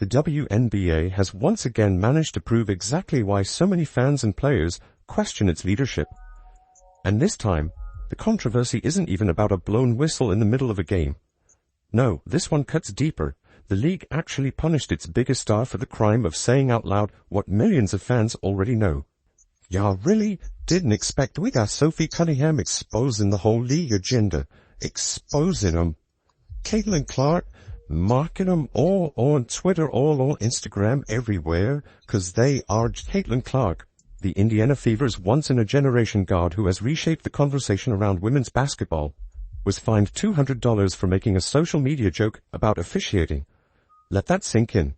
the WNBA has once again managed to prove exactly why so many fans and players question its leadership. And this time, the controversy isn't even about a blown whistle in the middle of a game. No, this one cuts deeper. The league actually punished its biggest star for the crime of saying out loud what millions of fans already know. Y'all really didn't expect we got Sophie Cunningham exposing the whole league agenda. Exposing them. Caitlin Clark marking them all on Twitter, all on Instagram, everywhere, 'cause they are Caitlin Clark, the Indiana Fever's once-in-a-generation guard who has reshaped the conversation around women's basketball, was fined $200 for making a social media joke about officiating. Let that sink in.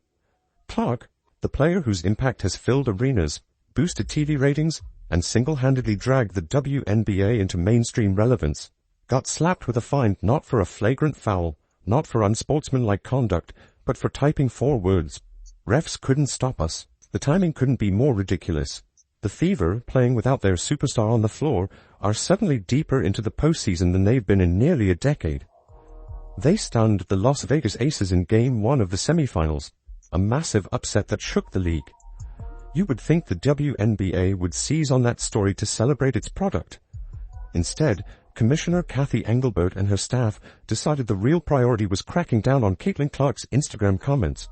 Clark, the player whose impact has filled arenas, boosted TV ratings, and single-handedly dragged the WNBA into mainstream relevance, got slapped with a fine not for a flagrant foul, not for unsportsmanlike conduct, but for typing 4 words. Refs couldn't stop us. The timing couldn't be more ridiculous. The Fever, playing without their superstar on the floor, are suddenly deeper into the postseason than they've been in nearly a decade. They stunned the Las Vegas Aces in Game 1 of the semifinals, a massive upset that shook the league. You would think the WNBA would seize on that story to celebrate its product. Instead, Commissioner Kathy Engelbert and her staff decided the real priority was cracking down on Caitlin Clark's Instagram comments.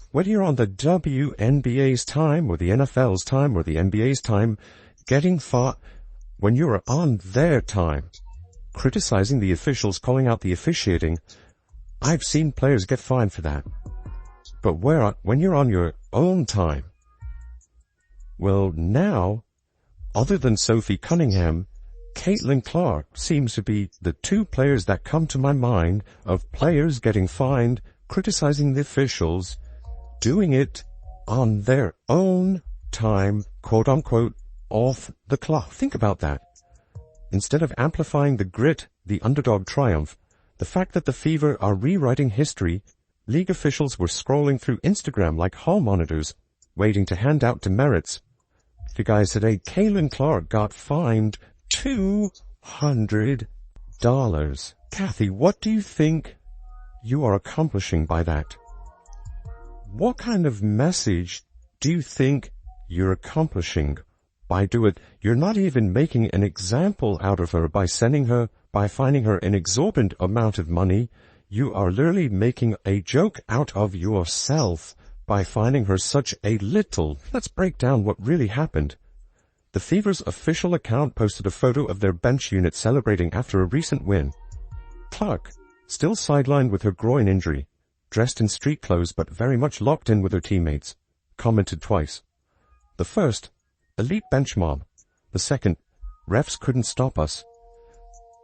Whether you're on the WNBA's time or the NFL's time or the NBA's time, getting fought when you're on their time, criticizing the officials, calling out the officiating, I've seen players get fined for that. But when you're on your own time, well, now, other than Sophie Cunningham, Caitlin Clark seems to be the 2 players that come to my mind of players getting fined, criticizing the officials, doing it on their own time, quote-unquote, off the clock. Think about that. Instead of amplifying the grit, the underdog triumph, the fact that the Fever are rewriting history, league officials were scrolling through Instagram like hall monitors, waiting to hand out demerits. The guy said, hey, Caitlin Clark got fined $200. Kathy, what do you think you are accomplishing by that? What kind of message do you think you're accomplishing by doing it? You're not even making an example out of her by fining her an exorbitant amount of money. You are literally making a joke out of yourself by fining her such a little. Let's break down what really happened. The Fever's official account posted a photo of their bench unit celebrating after a recent win. Clark, still sidelined with her groin injury, dressed in street clothes but very much locked in with her teammates, commented twice. The first, elite bench mob. The second, refs couldn't stop us.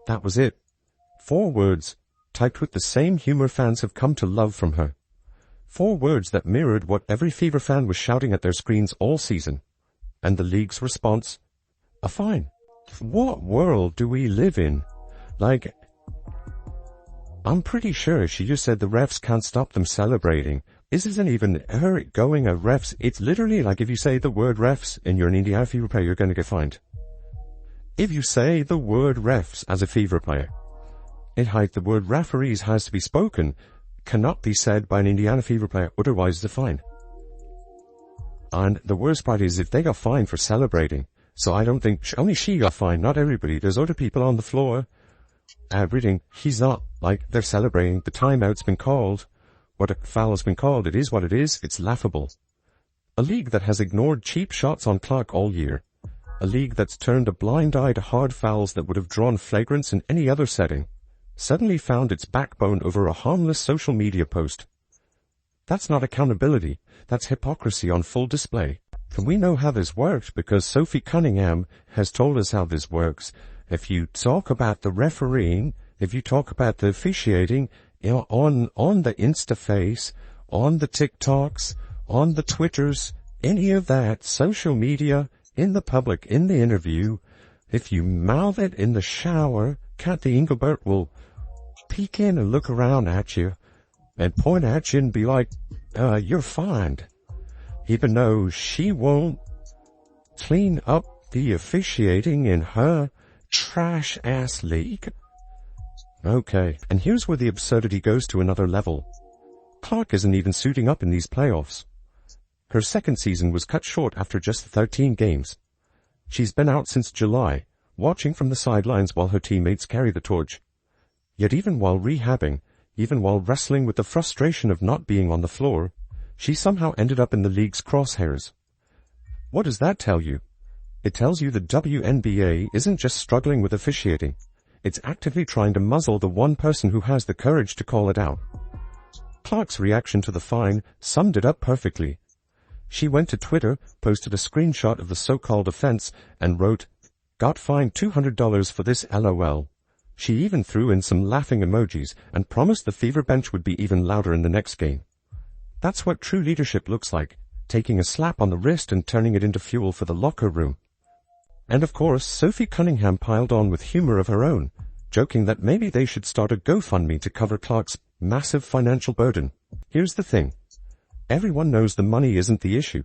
That was it. 4 words, typed with the same humor fans have come to love from her. 4 words that mirrored what every Fever fan was shouting at their screens all season. And the league's response? A fine. What world do we live in? Like, I'm pretty sure she just said the refs can't stop them celebrating. This isn't even her going at refs. It's literally like if you say the word refs and you're an Indiana Fever player, you're going to get fined. If you say the word refs as a Fever player, the word referees has to be spoken, cannot be said by an Indiana Fever player, otherwise the fine. And the worst part is if they got fined for celebrating, so I don't think, only she got fined, not everybody. There's other people on the floor, reading, he's not, like, they're celebrating, the timeout's been called, what a foul has been called, it is what it is, it's laughable. A league that has ignored cheap shots on Clark all year. A league that's turned a blind eye to hard fouls that would have drawn flagrants in any other setting, suddenly found its backbone over a harmless social media post. That's not accountability, that's hypocrisy on full display. And we know how this works because Sophie Cunningham has told us how this works. If you talk about the refereeing, if you talk about the officiating, on the Instaface, on the TikToks, on the Twitters, any of that, social media, in the public, in the interview, if you mouth it in the shower, Kathy Engelbert will peek in and look around at you and point at you and be like, you're fined. Even though she won't clean up the officiating in her trash-ass league. Okay, and here's where the absurdity goes to another level. Clark isn't even suiting up in these playoffs. Her second season was cut short after just 13 games. She's been out since July, watching from the sidelines while her teammates carry the torch. Yet even while rehabbing, even while wrestling with the frustration of not being on the floor, she somehow ended up in the league's crosshairs. What does that tell you? It tells you the WNBA isn't just struggling with officiating. It's actively trying to muzzle the one person who has the courage to call it out. Clark's reaction to the fine summed it up perfectly. She went to Twitter, posted a screenshot of the so-called offense, and wrote, "Got fined $200 for this LOL." She even threw in some laughing emojis and promised the Fever bench would be even louder in the next game. That's what true leadership looks like, taking a slap on the wrist and turning it into fuel for the locker room. And of course, Sophie Cunningham piled on with humor of her own, joking that maybe they should start a GoFundMe to cover Clark's massive financial burden. Here's the thing. Everyone knows the money isn't the issue.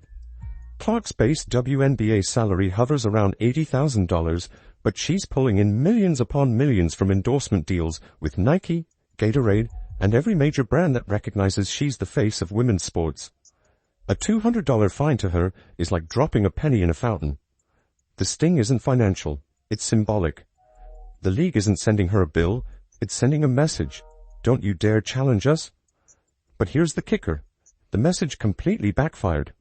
Clark's base WNBA salary hovers around $80,000, but she's pulling in millions upon millions from endorsement deals with Nike, Gatorade, and every major brand that recognizes she's the face of women's sports. A $200 fine to her is like dropping a penny in a fountain. The sting isn't financial, it's symbolic. The league isn't sending her a bill, it's sending a message. Don't you dare challenge us. But here's the kicker. The message completely backfired.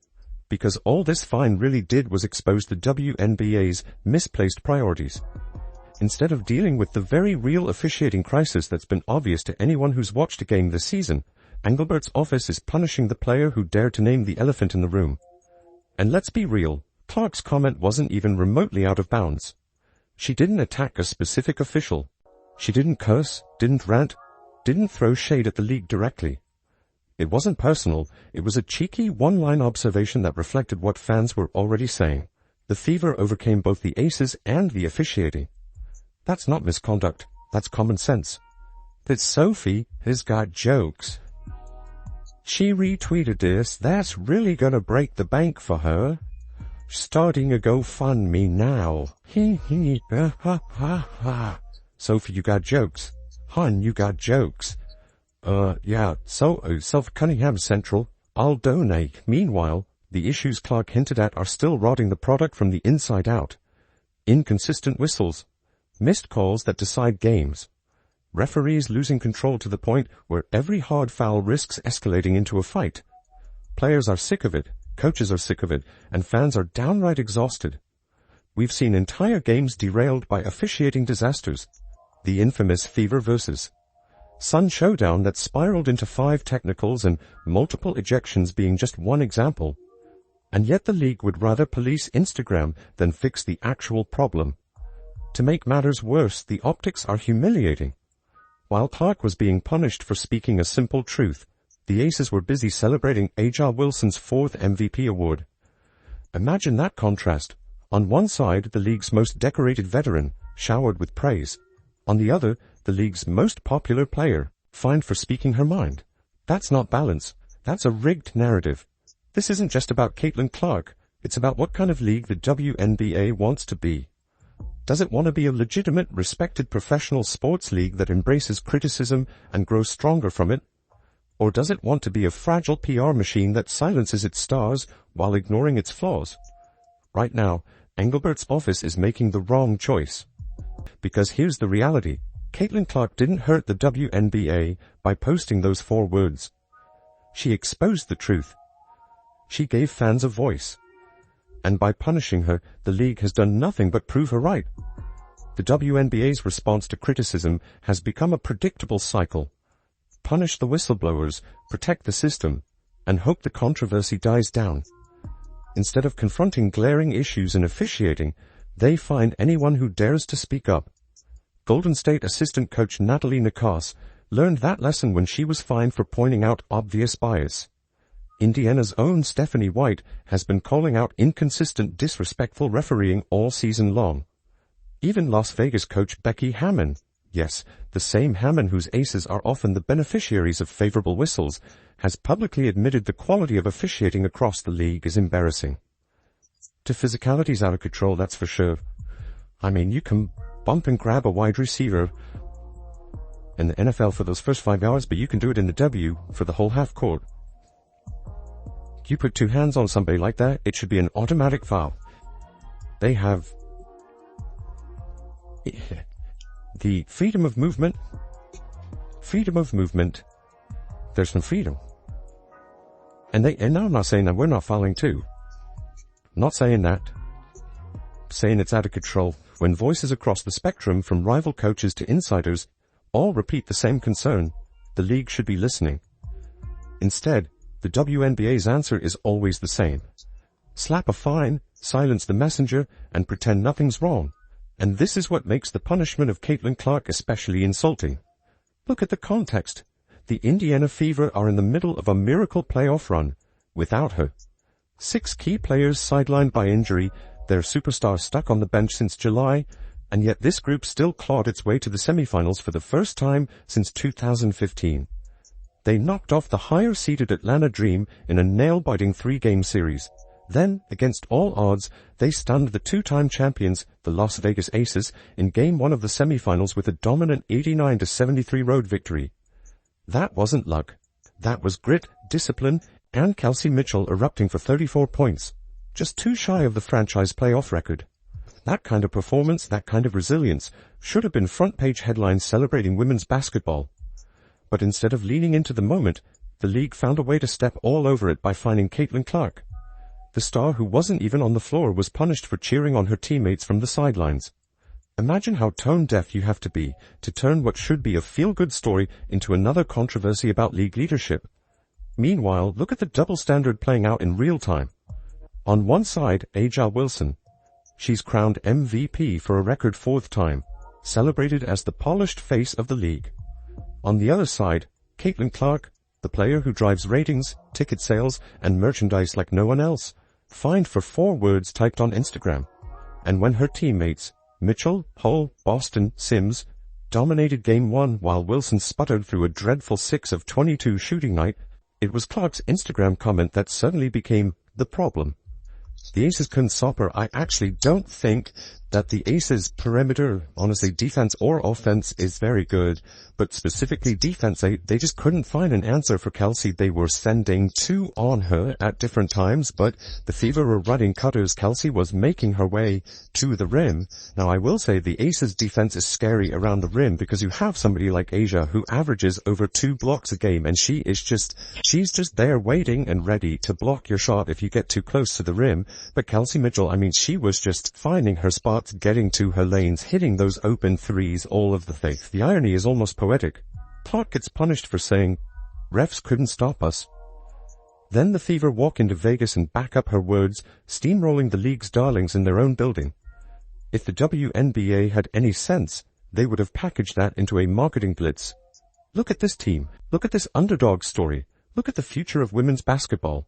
Because all this fine really did was expose the WNBA's misplaced priorities. Instead of dealing with the very real officiating crisis that's been obvious to anyone who's watched a game this season, Engelbert's office is punishing the player who dared to name the elephant in the room. And let's be real, Clark's comment wasn't even remotely out of bounds. She didn't attack a specific official. She didn't curse, didn't rant, didn't throw shade at the league directly. It wasn't personal, it was a cheeky one-line observation that reflected what fans were already saying. The Fever overcame both the aces and the officiating. That's not misconduct, that's common sense. That Sophie has got jokes. She retweeted this, that's really gonna break the bank for her. Starting a GoFundMe now. Sophie, you got jokes. Hun, you got jokes. Yeah, Sophie Cunningham Central, I'll donate. Meanwhile, the issues Clark hinted at are still rotting the product from the inside out. Inconsistent whistles. Missed calls that decide games. Referees losing control to the point where every hard foul risks escalating into a fight. Players are sick of it, coaches are sick of it, and fans are downright exhausted. We've seen entire games derailed by officiating disasters. The infamous Fever versus Sun showdown that spiraled into 5 technicals and multiple ejections being just one example. And yet the league would rather police Instagram than fix the actual problem. To make matters worse, the optics are humiliating. While Clark was being punished for speaking a simple truth, the Aces were busy celebrating A'ja Wilson's 4th MVP award. Imagine that contrast. On one side, the league's most decorated veteran, showered with praise. On the other, the league's most popular player, fined for speaking her mind. That's not balance. That's a rigged narrative. This isn't just about Caitlin Clark. It's about what kind of league the WNBA wants to be. Does it want to be a legitimate, respected professional sports league that embraces criticism and grows stronger from it? Or does it want to be a fragile PR machine that silences its stars while ignoring its flaws? Right now, Engelbert's office is making the wrong choice. Because here's the reality. Caitlin Clark didn't hurt the WNBA by posting those 4 words. She exposed the truth. She gave fans a voice. And by punishing her, the league has done nothing but prove her right. The WNBA's response to criticism has become a predictable cycle. Punish the whistleblowers, protect the system, and hope the controversy dies down. Instead of confronting glaring issues in officiating, they find anyone who dares to speak up. Golden State assistant coach Natalie Nakas learned that lesson when she was fined for pointing out obvious bias. Indiana's own Stephanie White has been calling out inconsistent, disrespectful refereeing all season long. Even Las Vegas coach Becky Hammon, yes, the same Hammon whose Aces are often the beneficiaries of favorable whistles, has publicly admitted the quality of officiating across the league is embarrassing. To physicality's out of control, that's for sure. I mean, you can bump and grab a wide receiver in the NFL for those first 5 hours, but you can do it in the W for the whole half court. You put two hands on somebody like that, it should be an automatic foul. They have the freedom of movement. There's some freedom. And now I'm not saying that we're not fouling too. Not saying that. Saying it's out of control. When voices across the spectrum, from rival coaches to insiders, all repeat the same concern, the league should be listening. Instead, the WNBA's answer is always the same. Slap a fine, silence the messenger, and pretend nothing's wrong. And this is what makes the punishment of Caitlin Clark especially insulting. Look at the context. The Indiana Fever are in the middle of a miracle playoff run. Without her, 6 key players sidelined by injury, their superstar stuck on the bench since July, and yet this group still clawed its way to the semifinals for the first time since 2015. They knocked off the higher-seeded Atlanta Dream in a nail-biting 3-game series. Then, against all odds, they stunned the 2-time champions, the Las Vegas Aces, in Game 1 of the semifinals with a dominant 89-73 road victory. That wasn't luck. That was grit, discipline, and Kelsey Mitchell erupting for 34 points. Just 2 shy of the franchise playoff record. That kind of performance, that kind of resilience, should have been front-page headlines celebrating women's basketball. But instead of leaning into the moment, the league found a way to step all over it by fining Caitlin Clark. The star who wasn't even on the floor was punished for cheering on her teammates from the sidelines. Imagine how tone-deaf you have to be to turn what should be a feel-good story into another controversy about league leadership. Meanwhile, look at the double standard playing out in real time. On one side, A'ja Wilson. She's crowned MVP for a record 4th time, celebrated as the polished face of the league. On the other side, Caitlin Clark, the player who drives ratings, ticket sales, and merchandise like no one else, fined for 4 words typed on Instagram. And when her teammates, Mitchell, Hull, Boston, Sims, dominated Game 1 while Wilson sputtered through a dreadful 6 of 22 shooting night, it was Clark's Instagram comment that suddenly became the problem. The Aces couldn't stop her. I actually don't think that the Aces' perimeter, honestly, defense or offense is very good, but specifically defense, they just couldn't find an answer for Kelsey. They were sending 2 on her at different times, but the Fever were running cutters. Kelsey was making her way to the rim. Now, I will say the Aces' defense is scary around the rim because you have somebody like A'ja who averages over 2 blocks a game, and she's just there waiting and ready to block your shot if you get too close to the rim. But Kelsey Mitchell, I mean, she was just finding her spots, getting to her lanes, hitting those open threes, all of the faith. The irony is almost poetic. Clark gets punished for saying, "Refs couldn't stop us." Then the Fever walk into Vegas and back up her words, steamrolling the league's darlings in their own building. If the WNBA had any sense, they would have packaged that into a marketing blitz. Look at this team. Look at this underdog story. Look at the future of women's basketball.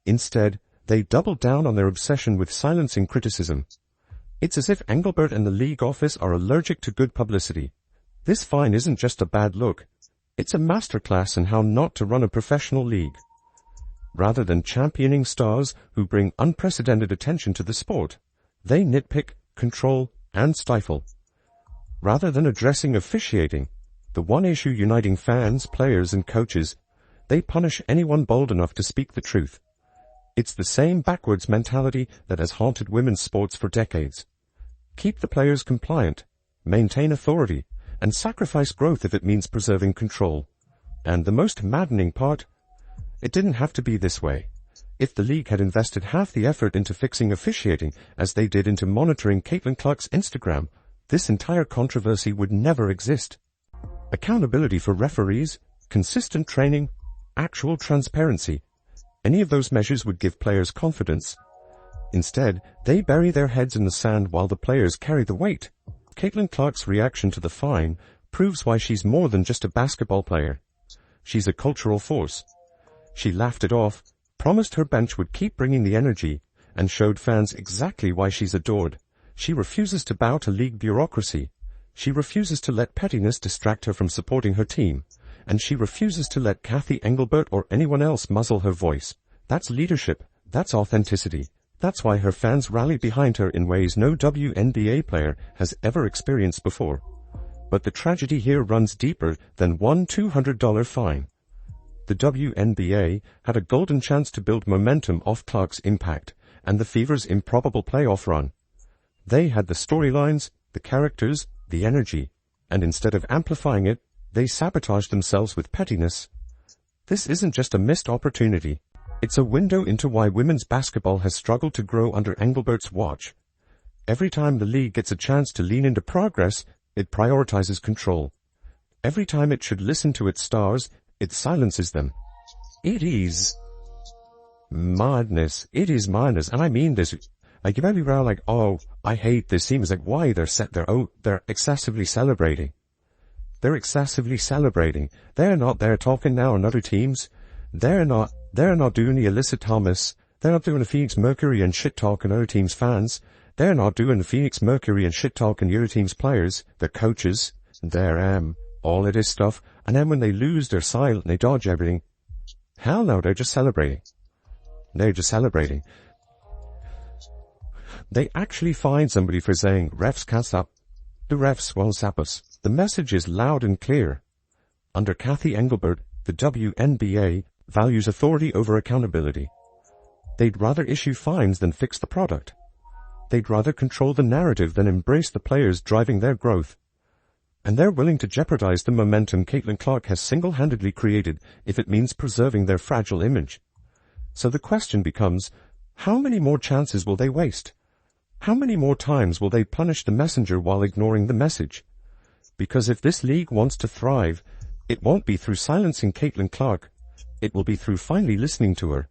Instead, they doubled down on their obsession with silencing criticism. It's as if Engelbert and the league office are allergic to good publicity. This fine isn't just a bad look. It's a masterclass in how not to run a professional league. Rather than championing stars who bring unprecedented attention to the sport, they nitpick, control, and stifle. Rather than addressing officiating, the one issue uniting fans, players, and coaches, they punish anyone bold enough to speak the truth. It's the same backwards mentality that has haunted women's sports for decades. Keep the players compliant, maintain authority, and sacrifice growth if it means preserving control. And the most maddening part, it didn't have to be this way. If the league had invested half the effort into fixing officiating as they did into monitoring Caitlin Clark's Instagram, this entire controversy would never exist. Accountability for referees, consistent training, actual transparency. Any of those measures would give players confidence. Instead, they bury their heads in the sand while the players carry the weight. Caitlin Clark's reaction to the fine proves why she's more than just a basketball player. She's a cultural force. She laughed it off, promised her bench would keep bringing the energy, and showed fans exactly why she's adored. She refuses to bow to league bureaucracy. She refuses to let pettiness distract her from supporting her team. And she refuses to let Kathy Engelbert or anyone else muzzle her voice. That's leadership. That's authenticity. That's why her fans rally behind her in ways no WNBA player has ever experienced before. But the tragedy here runs deeper than one $200 fine. The WNBA had a golden chance to build momentum off Clark's impact and the Fever's improbable playoff run. They had the storylines, the characters, the energy, and instead of amplifying it, they sabotaged themselves with pettiness. This isn't just a missed opportunity. It's a window into why women's basketball has struggled to grow under Engelbert's watch. Every time the league gets a chance to lean into progress, it prioritizes control. Every time it should listen to its stars, it silences them. It is madness. It is madness. And I mean this. Like, you might be around like, oh, I hate this team. It's like, why? They're excessively celebrating. They're excessively celebrating. They're not there talking now on other teams. They're not doing the Alyssa Thomas. They're not doing the Phoenix Mercury and shit talking other teams' fans. They're not doing the Phoenix Mercury and shit talking the other teams' players, their coaches, all of this stuff. And then when they lose, they're silent and they dodge everything. Hell no, they're just celebrating. They're just celebrating. They actually find somebody for saying, refs can't stop. The refs won't stop us. The message is loud and clear. Under Cathy Engelbert, the WNBA values authority over accountability. They'd rather issue fines than fix the product. They'd rather control the narrative than embrace the players driving their growth. And they're willing to jeopardize the momentum Caitlin Clark has single-handedly created if it means preserving their fragile image. So the question becomes, how many more chances will they waste? How many more times will they punish the messenger while ignoring the message? Because if this league wants to thrive, it won't be through silencing Caitlin Clark. It will be through finally listening to her.